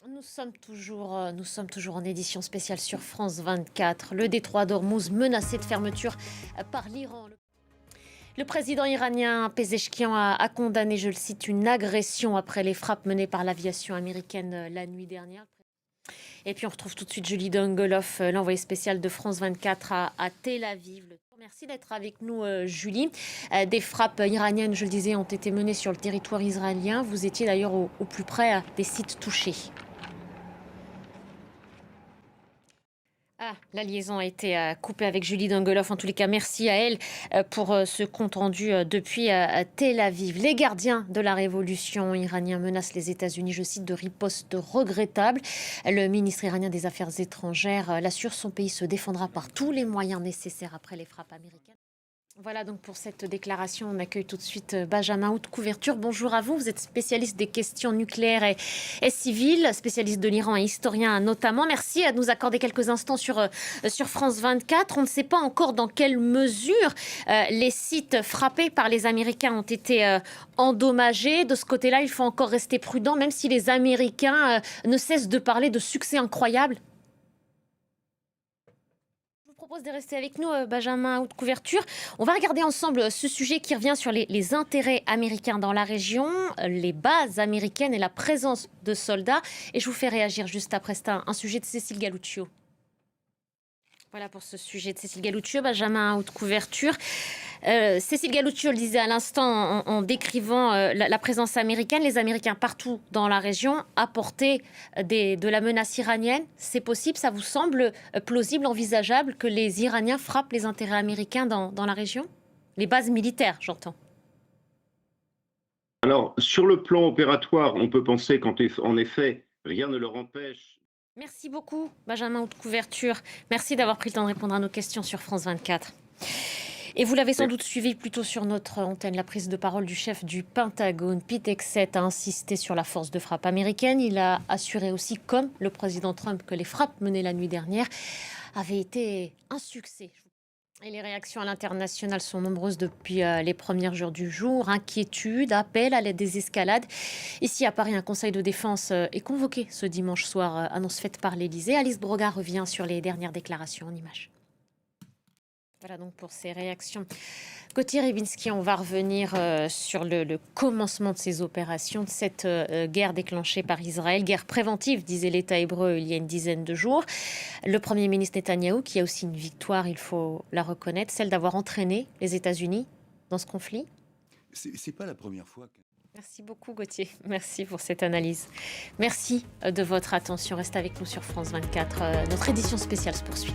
Nous sommes toujours en édition spéciale sur France 24. Le détroit d'Ormuz menacé de fermeture par l'Iran. Le président iranien Pezeshkian a condamné, je le cite, une agression après les frappes menées par l'aviation américaine la nuit dernière. Et puis on retrouve tout de suite Julie Dongoloff, l'envoyée spéciale de France 24 à Tel Aviv. Merci d'être avec nous, Julie. Des frappes iraniennes, je le disais, ont été menées sur le territoire israélien. Vous étiez d'ailleurs au plus près des sites touchés. La liaison a été coupée avec Julie Dongoloff. En tous les cas, merci à elle pour ce compte rendu depuis Tel Aviv. Les gardiens de la révolution iranienne menacent les États-Unis, je cite, de ripostes regrettables. Le ministre iranien des Affaires étrangères l'assure, son pays se défendra par tous les moyens nécessaires après les frappes américaines. Voilà donc pour cette déclaration. On accueille tout de suite Benjamin Hout Couverture. Bonjour à vous. Vous êtes spécialiste des questions nucléaires et civiles, spécialiste de l'Iran et historien notamment. Merci de nous accorder quelques instants sur France 24. On ne sait pas encore dans quelle mesure les sites frappés par les Américains ont été endommagés. De ce côté-là, il faut encore rester prudent, même si les Américains ne cessent de parler de succès incroyables. Je propose de rester avec nous, Benjamin Hout Couverture. On va regarder ensemble ce sujet qui revient sur les intérêts américains dans la région, les bases américaines et la présence de soldats. Et je vous fais réagir juste après. C'est un sujet de Cécile Galuccio. Voilà pour ce sujet de Cécile Galuccio, Benjamin Hout Couverture. Cécile Galuccio le disait à l'instant en décrivant la présence américaine. Les Américains partout dans la région apportaient de la menace iranienne. C'est possible, ça vous semble plausible, envisageable que les Iraniens frappent les intérêts américains dans la région? Les bases militaires, j'entends. Alors, sur le plan opératoire, on peut penser qu'en effet, rien ne leur empêche. Merci beaucoup, Benjamin Hout Couverture. Merci d'avoir pris le temps de répondre à nos questions sur France 24. Et vous l'avez sans doute suivi plutôt sur notre antenne, la prise de parole du chef du Pentagone, Pete Hegseth, a insisté sur la force de frappe américaine. Il a assuré aussi, comme le président Trump, que les frappes menées la nuit dernière avaient été un succès. Et les réactions à l'international sont nombreuses depuis les premiers jours du jour. Inquiétude, appel à la désescalade. Ici à Paris, un conseil de défense est convoqué ce dimanche soir, annonce faite par l'Élysée. Alice Broga revient sur les dernières déclarations en images. Voilà donc pour ces réactions. Gauthier Rybinski, on va revenir sur le commencement de ces opérations, de cette guerre déclenchée par Israël, guerre préventive, disait l'État hébreu il y a une dizaine de jours. Le Premier ministre Netanyahou, qui a aussi une victoire, il faut la reconnaître, celle d'avoir entraîné les États-Unis dans ce conflit. C'est pas la première fois. Merci beaucoup Gauthier, merci pour cette analyse. Merci de votre attention, restez avec nous sur France 24, notre édition spéciale se poursuit.